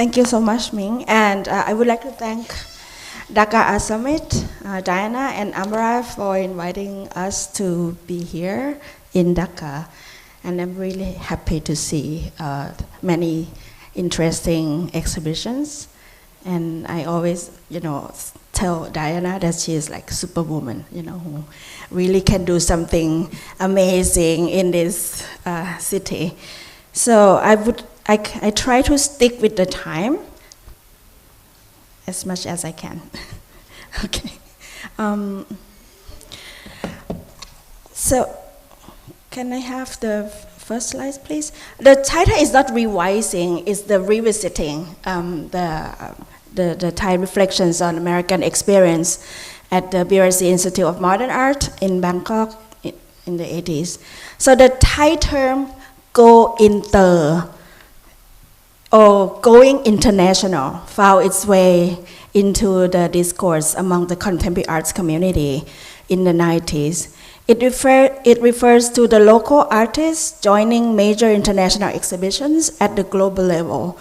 Thank you so much, Ming. And I would like to thank Dhaka Art Summit, Diana and Amara for inviting us to be here in Dhaka. And I'm really happy to see many interesting exhibitions. And I always, tell Diana that she is like superwoman, who really can do something amazing in this city. So I try to stick with the time as much as I can. Okay. So can I have the first slide, please? The title is not revising, it's the revisiting, the Thai reflections on American experience at the Bhirasri Institute of Modern Art in Bangkok in the 80s. So the Thai term go inter or going international found its way into the discourse among the contemporary arts community in the 90s. It refers to the local artists joining major international exhibitions at the global level.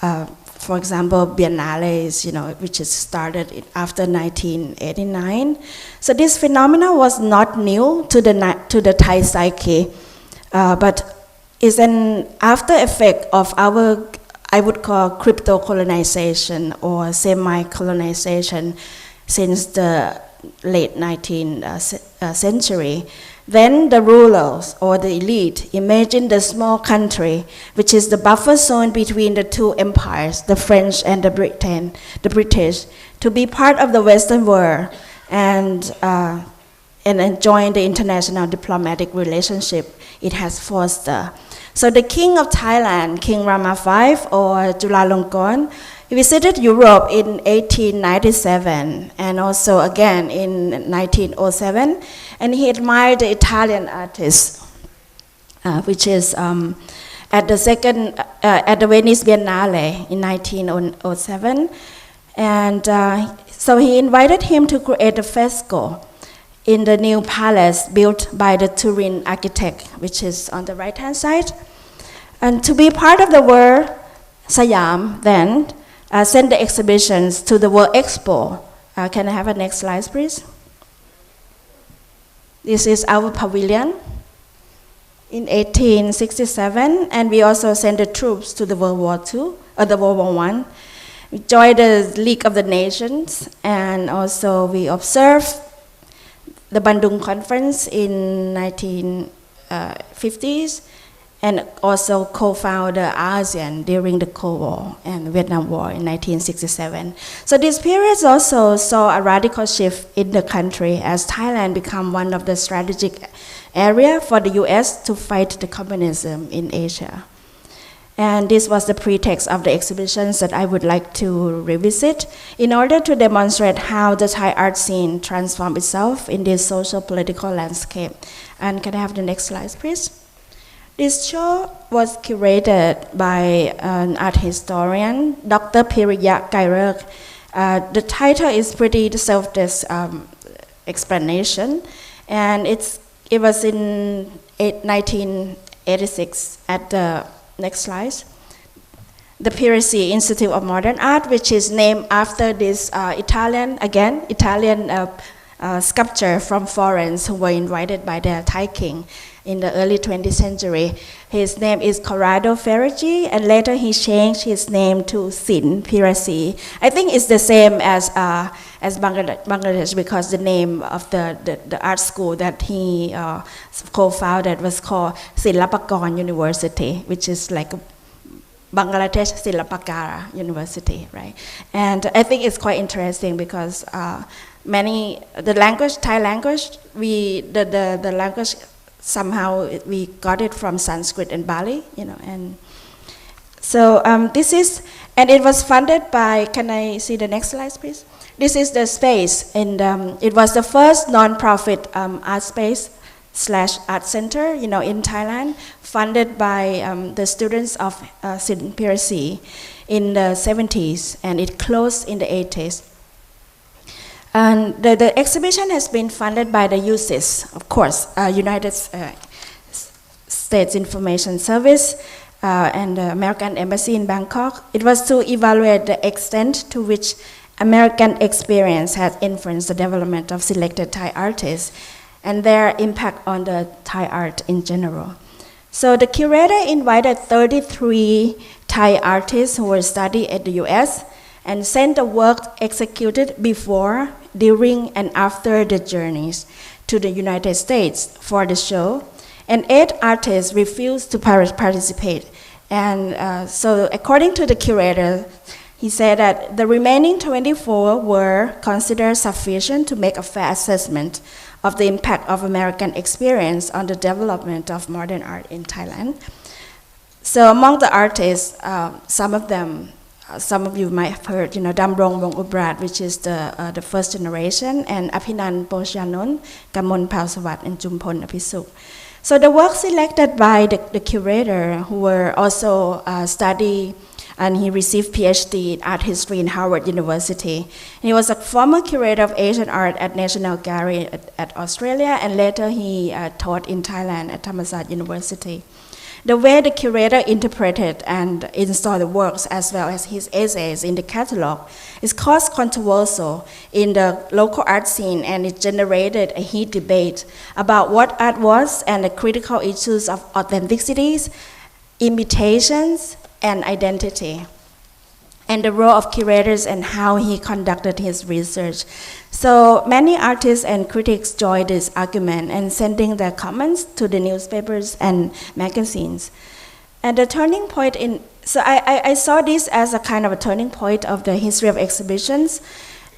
For example, biennales, which is started after 1989. So this phenomenon was not new to the Thai psyche, but is an after effect of our, I would call, crypto-colonization or semi-colonization since the late 19th century. Then the rulers or the elite imagined the small country, which is the buffer zone between the two empires, the French and the British, to be part of the Western world and join the international diplomatic relationship it has fostered. So the King of Thailand, King Rama V or Chulalongkorn, he visited Europe in 1897 and also again in 1907, and he admired the Italian artists, which is at the Venice Biennale in 1907, and so he invited him to create a fresco in the new palace built by the Turin architect, which is on the right-hand side, and to be part of the World Siam then. Send the exhibitions to the World Expo. Can I have a next slide, please? This is our pavilion in 1867, and we also sent the troops to the World War II, or the World War I. We joined the League of the Nations, and also we observed the Bandung Conference in 1950s, and also co-founded ASEAN during the Cold War and Vietnam War in 1967. So this period also saw a radical shift in the country as Thailand became one of the strategic areas for the US to fight the communism in Asia. And this was the pretext of the exhibitions that I would like to revisit in order to demonstrate how the Thai art scene transformed itself in this social political landscape. And can I have the next slide, please? This show was curated by an art historian, Dr. Piriya Krairiksh. The title is pretty self-explanation, and it was in 1986 at the next slide. The Bhirasri Institute of Modern Art, which is named after this Italian sculptor from Florence who were invited by the Thai king in the early 20th century. His name is Corrado Ferraggi, and later he changed his name to Sin Bhirasri. I think it's the same as Bangladesh, because the name of the art school that he co-founded was called Shilpakala University, which is like Bangladesh Shilpakala University, right? And I think it's quite interesting because Thai language, the language somehow we got it from Sanskrit and Bali, and so this is, and it was funded by, can I see the next slide, please? This is the space, and it was the first non-profit art space / art center, in Thailand, funded by the students of Sin Bhirasri in the 70s, and it closed in the 80s. And the exhibition has been funded by the USIS, of course, United States Information Service, and the American Embassy in Bangkok. It was to evaluate the extent to which American experience has influenced the development of selected Thai artists and their impact on the Thai art in general. So the curator invited 33 Thai artists who were studying at the US and sent the work executed before, during, and after the journeys to the United States for the show. And 8 artists refused to participate. And so according to the curator, he said that the remaining 24 were considered sufficient to make a fair assessment of the impact of American experience on the development of modern art in Thailand. So among the artists, some of you might have heard, Damrong WongUpparat, which is the first generation, and Apinan Poshyananda, Kamol Phaosavasdi, and Chumpol Apisuk. So the work selected by the curator, who were also study, and he received PhD in art history in Harvard University. And he was a former curator of Asian art at National Gallery at Australia, and later he taught in Thailand at Thammasat University. The way the curator interpreted and installed the works, as well as his essays in the catalog, is caused controversial in the local art scene, and it generated a heated debate about what art was and the critical issues of authenticities, imitations, and identity, and the role of curators and how he conducted his research. So many artists and critics joined this argument and sending their comments to the newspapers and magazines. And the turning point so I saw this as a kind of a turning point of the history of exhibitions.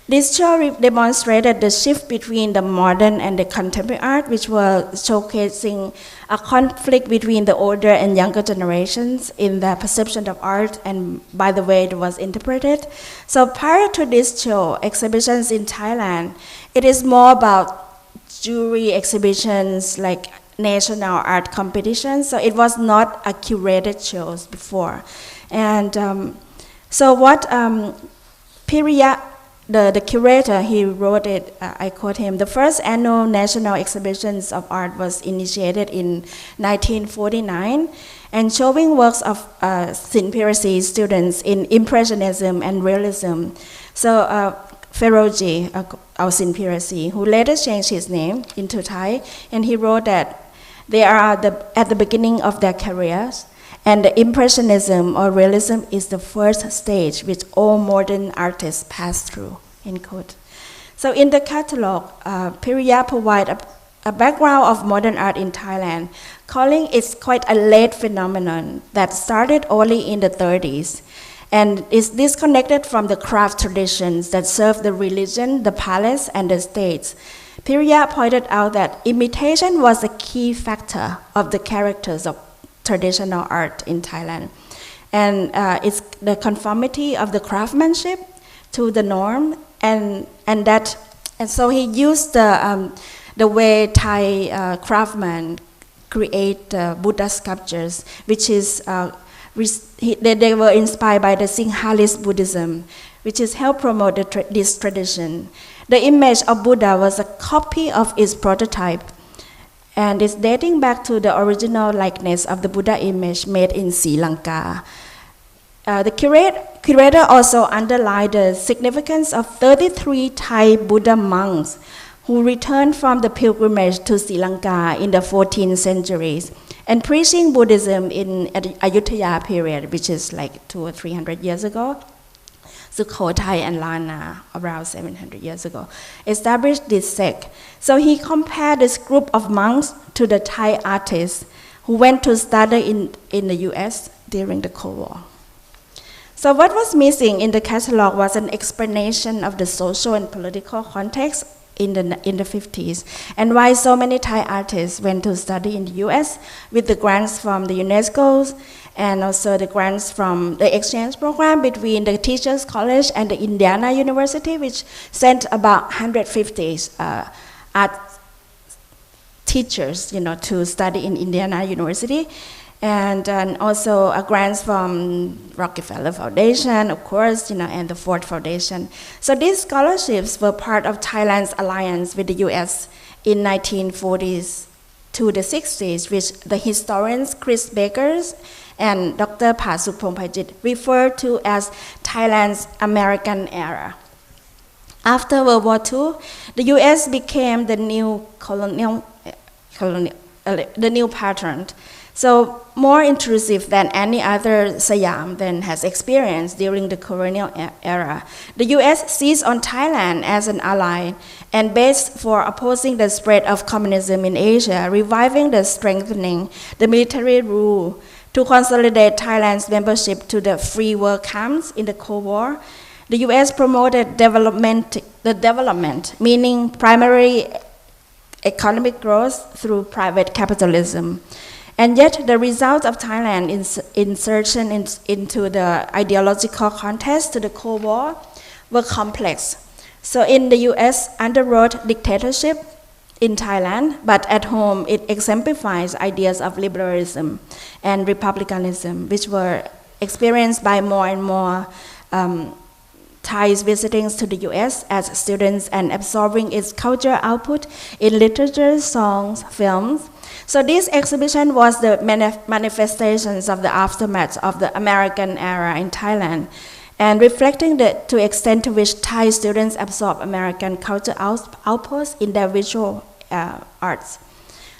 This show demonstrated the shift between the modern and the contemporary art, which were showcasing a conflict between the older and younger generations in their perception of art and by the way it was interpreted. So prior to this show, exhibitions in Thailand, it is more about jury exhibitions like national art competitions. So it was not a curated shows before. And so what Piriya, the curator, he wrote it, I quote him, the first annual national exhibitions of art was initiated in 1949 and showing works of Piriya's students in Impressionism and Realism. So Feroji, Piriya, who later changed his name into Thai, and he wrote that they are at the beginning of their careers, and the Impressionism or Realism is the first stage which all modern artists pass through, end quote. So in the catalog, Piriya provides a background of modern art in Thailand, calling it quite a late phenomenon that started only in the 30s and is disconnected from the craft traditions that serve the religion, the palace, and the states. Piriya pointed out that imitation was a key factor of the characters of traditional art in Thailand. And it's the conformity of the craftsmanship to the norm, and so he used the way Thai craftsmen create Buddha sculptures, which is they were inspired by the Singhalist Buddhism, which is helped promote this tradition. The image of Buddha was a copy of its prototype, and it's dating back to the original likeness of the Buddha image made in Sri Lanka. The curator also underlined the significance of 33 Thai Buddha monks who returned from the pilgrimage to Sri Lanka in the 14th centuries and preaching Buddhism in Ayutthaya period, which is like 200 or 300 years ago. Sukhothai and Lana, around 700 years ago, established this sect. So he compared this group of monks to the Thai artists who went to study in the US during the Cold War. So what was missing in the catalog was an explanation of the social and political context in the 50s, and why so many Thai artists went to study in the US with the grants from the UNESCO and also the grants from the exchange program between the Teachers College and the Indiana University, which sent about 150 art teachers, to study in Indiana University. And also grants from Rockefeller Foundation, of course, and the Ford Foundation. So these scholarships were part of Thailand's alliance with the US in 1940s to the 60s, which the historians Chris Bakers and Dr. Phasuk Phongphajit refer to as Thailand's American era. After World War II, the U.S. became the new the new pattern. So more intrusive than any other Siam then has experienced during the colonial era. The U.S. seized on Thailand as an ally and base for opposing the spread of communism in Asia, reviving the strengthening the military rule to consolidate Thailand's membership to the free world camps in the Cold War. The U.S. promoted development, meaning primary economic growth through private capitalism. And yet, the results of Thailand's insertion into the ideological contest to the Cold War were complex. So in the US, underwrote dictatorship in Thailand, but at home it exemplifies ideas of liberalism and republicanism, which were experienced by more and more Thais visiting to the US as students and absorbing its cultural output in literature, songs, films. So this exhibition was the manifestations of the aftermath of the American era in Thailand, and reflecting to extent to which Thai students absorb American culture outputs in their visual arts.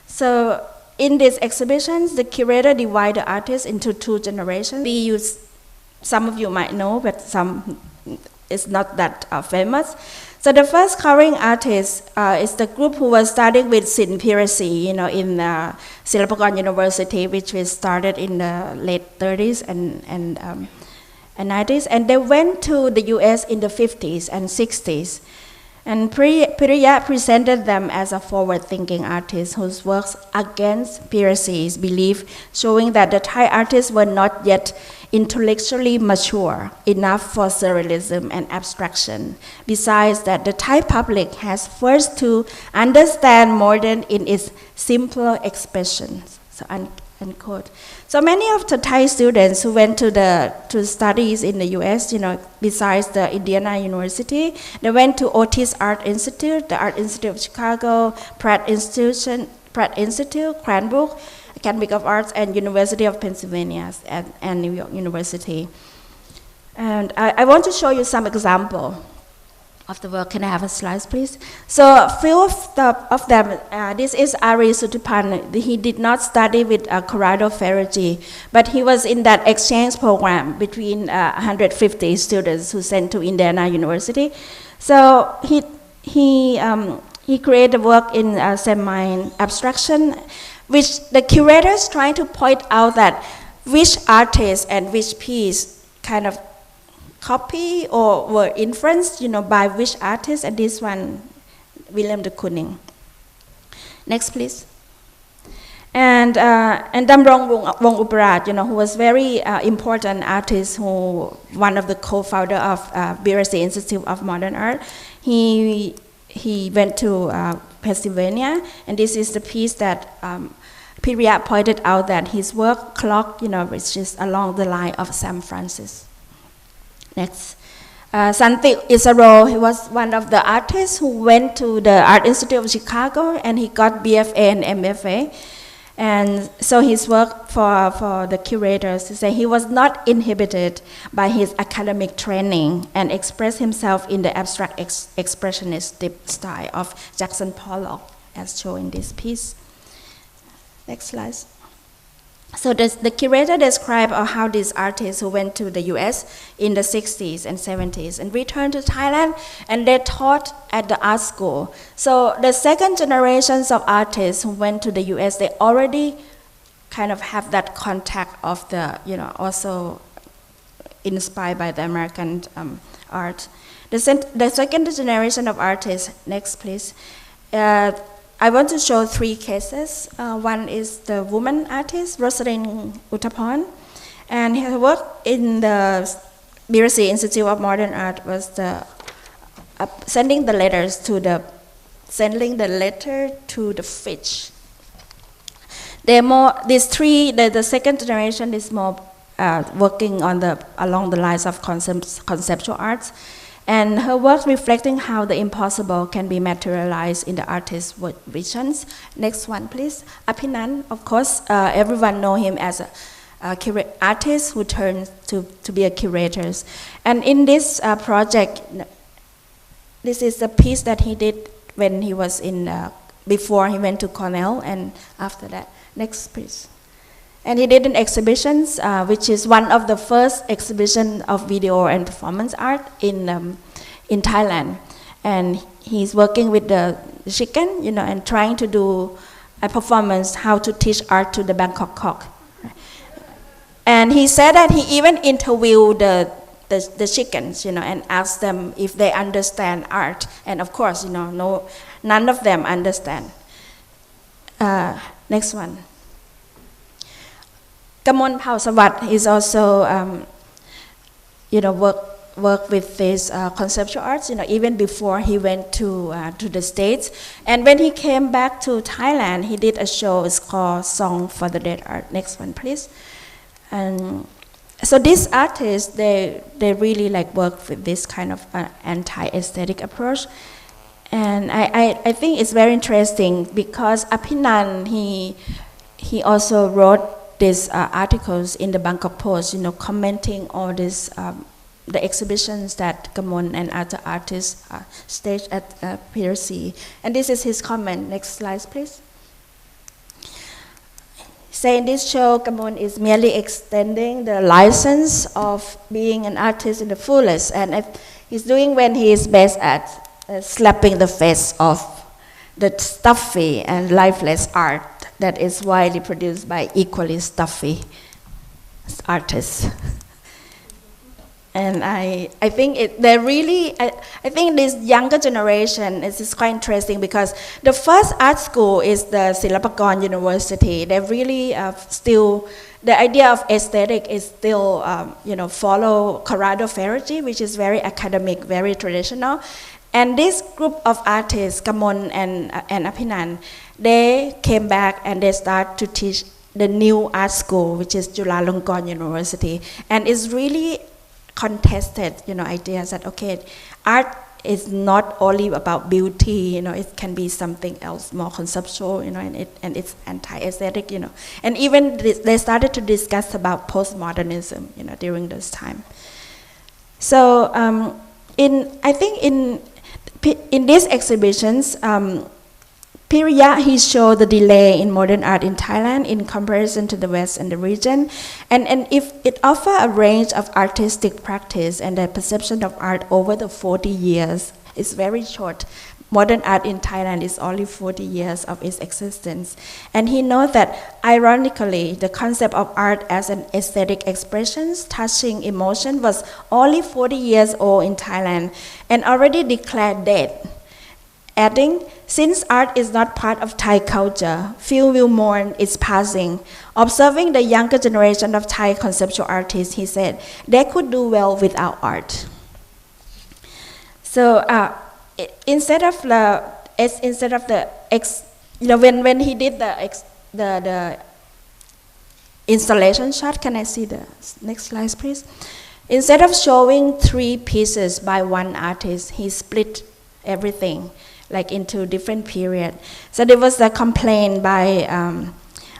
So in these exhibitions, the curator divided the artists into two generations. We use, some of you might know, but some is not that famous. So the first coloring artist is the group who was studying with Piriya, in Shilpakala University, which was started in the late 30s and 90s. And they went to the US in the 50s and 60s. And Piriya presented them as a forward-thinking artist whose works against Piriya's belief, showing that the Thai artists were not yet intellectually mature enough for surrealism and abstraction. Besides that, the Thai public has first to understand modern in its simpler expressions. So unquote. So many of the Thai students who went to studies in the US, besides the Indiana University, they went to Otis Art Institute, the Art Institute of Chicago, Pratt Institute, Cranbrook, Academy of Arts, and University of Pennsylvania and New York University. And I want to show you some example of the work. Can I have a slide, please? So a few of them, this is Ari Sutipan. He did not study with Corrado Ferraggi, but he was in that exchange program between 150 students who sent to Indiana University. So he created work in semi-abstraction, which the curators trying to point out that which artist and which piece kind of copy or were influenced, by which artist, and this one, Willem de Kooning. Next, please. And Damrong WongUpparat, who was very important artist, one of the co-founder of Bhirasri Institute of Modern Art. He went to Pennsylvania, and this is the piece that Piriya pointed out that his work clocked, which is along the line of San Francisco. Next. Santi Isrowuthakul, he was one of the artists who went to the Art Institute of Chicago, and he got BFA and MFA. And so his work for the curators to say he was not inhibited by his academic training and expressed himself in the abstract expressionist style of Jackson Pollock, as shown in this piece. Next slide. So the curator described how these artists who went to the US in the 60s and 70s and returned to Thailand, and they taught at the art school. So the second generations of artists who went to the US, they already kind of have that contact of the, also inspired by the American art. The second generation of artists, next please. I want to show three cases. One is the woman artist, Rosalind Uthappan, and her work in the Bhirasri Institute of Modern Art was sending the letter to the fish. The second generation is more working along the lines of conceptual arts, And her work reflecting how the impossible can be materialized in the artist's visions. Next one, please. Apinan, of course, everyone know him as a artist who turned to be a curator. And in this project, this is a piece that he did when he was before he went to Cornell and after that. Next, please. And he did an exhibition, which is one of the first exhibition of video and performance art in Thailand. And he's working with the chicken, and trying to do a performance how to teach art to the Bangkok cock. And he said that he even interviewed the chickens, and asked them if they understand art. And of course, none of them understand. Next one. Kamol Phaosavasdi is also, work with this conceptual arts, even before he went to the States. And when he came back to Thailand, he did a show. It's called Song for the Dead Art. Next one, please. And so these artists, they really work with this kind of anti-aesthetic approach. And I think it's very interesting because Apinan, he also wrote these articles in the Bangkok Post, commenting all this, the exhibitions that Kamol and other artists staged at Bhirasri. And this is his comment. Next slide, please. Saying this show, Kamol is merely extending the license of being an artist in the fullest, and he's doing when he is best at slapping the face of the stuffy and lifeless art that is widely produced by equally stuffy artists. And I think I think this younger generation is quite interesting because the first art school is the Shilpakala University. They really still, the idea of aesthetic is still, follow Corrado Ferraggi, which is very academic, very traditional. And this group of artists, Kamol and Apinan, they came back and they start to teach the new art school, which is Chumpol University. And it's really contested, ideas that, okay, art is not only about beauty, it can be something else, more conceptual, and it's anti-aesthetic, And even they started to discuss about postmodernism, during this time. So I think in these exhibitions, Piriya, he showed the delay in modern art in Thailand in comparison to the West and the region. And if it offers a range of artistic practice and the perception of art over the 40 years, it's very short. Modern art in Thailand is only 40 years of its existence. And he noted that, ironically, the concept of art as an aesthetic expression touching emotion was only 40 years old in Thailand and already declared dead. Adding, since art is not part of Thai culture, few will mourn its passing. Observing the younger generation of Thai conceptual artists, he said, they could do well without art. So instead of when he did the installation shot, can I see the next slide, please? Instead of showing 3 pieces by one artist, he split everything into different period. So there was a complaint by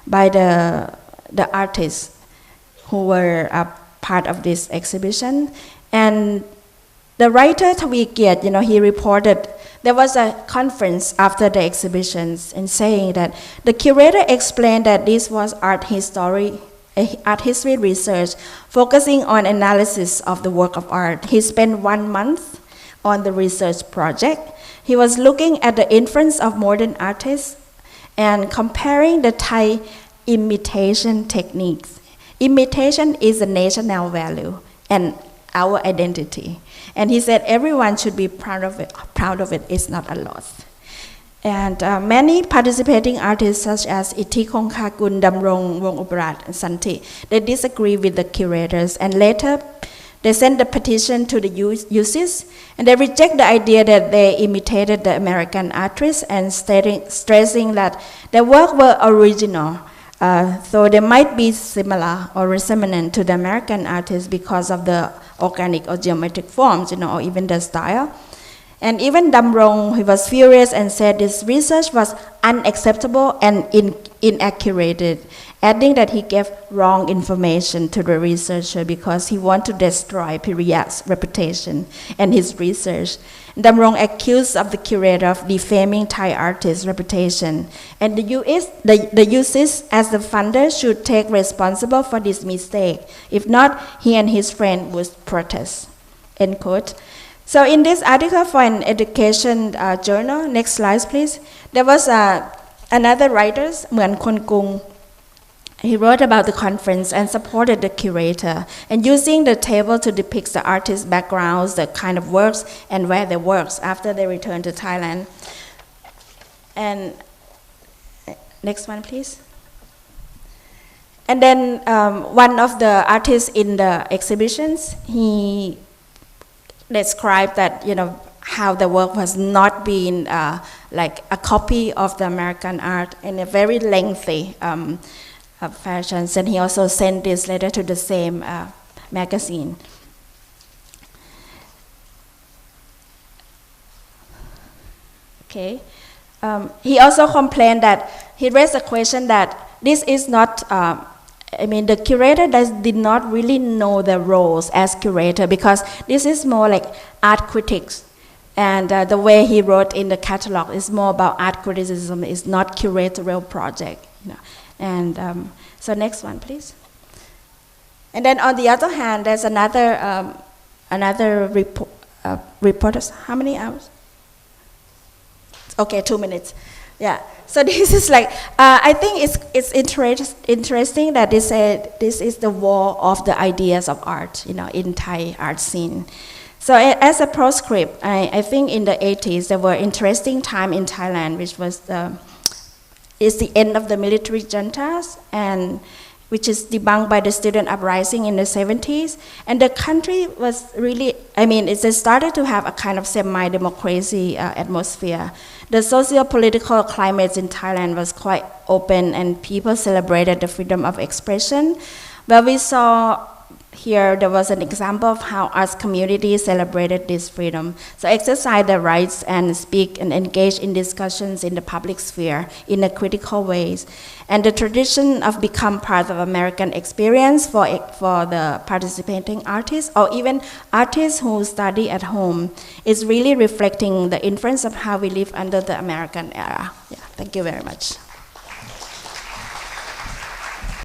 the artists who were part of this exhibition, and the writer Tawikiat, he reported there was a conference after the exhibitions and saying that the curator explained that this was art history research focusing on analysis of the work of art. He spent 1 month on the research project. He was looking at the influence of modern artists and comparing the Thai imitation techniques. Imitation is a national value and our identity. And he said everyone should be proud of it. Proud of it is not a loss. And many participating artists such as Itikongkakul, Damrong WongUpparat, and Santi, they disagree with the curators, and later they sent a petition to the UCs, and they reject the idea that they imitated the American artists and stressing that their work were original, though they might be similar or resonant to the American artists because of the organic or geometric forms, or even the style. And even Damrong, he was furious and said this research was unacceptable and inaccurate, adding that he gave wrong information to the researcher because he wanted to destroy Piriya's reputation and his research. Damrong accused of the curator of defaming Thai artists' reputation, and the UCIS as the funder should take responsible for this mistake. If not, he and his friend would protest. End quote. So in this article for an education journal, next slide please, there was another writer, Muen Kon Kung. He wrote about the conference and supported the curator, and using the table to depict the artists' backgrounds, the kind of works, and where they works after they returned to Thailand. And next one, please. And then one of the artists in the exhibitions, he described that, how the work was not being like a copy of the American art in a very lengthy fashions, and he also sent this letter to the same magazine. Okay. He also complained that he raised a question that this is not. The curator did not really know the roles as curator, because this is more like art critics, and the way he wrote in the catalog is more about art criticism. It's not curatorial project. And so next one, please. And then on the other hand, there's another reporters. How many hours? Okay, 2 minutes. Yeah. So this is like I think it's interesting that this is the war of the ideas of art, in Thai art scene. So as a proscript, I think in the 80s there were interesting time in Thailand, which was the end of the military juntas, and which is debunked by the student uprising in the 70s. And the country was really, it started to have a kind of semi-democracy atmosphere. The socio-political climate in Thailand was quite open, and people celebrated the freedom of expression. But we saw here there was an example of how arts communities celebrated this freedom. So exercise their rights and speak and engage in discussions in the public sphere in a critical ways. And the tradition of become part of American experience for the participating artists, or even artists who study at home, is really reflecting the influence of how we live under the American era. Yeah, thank you very much.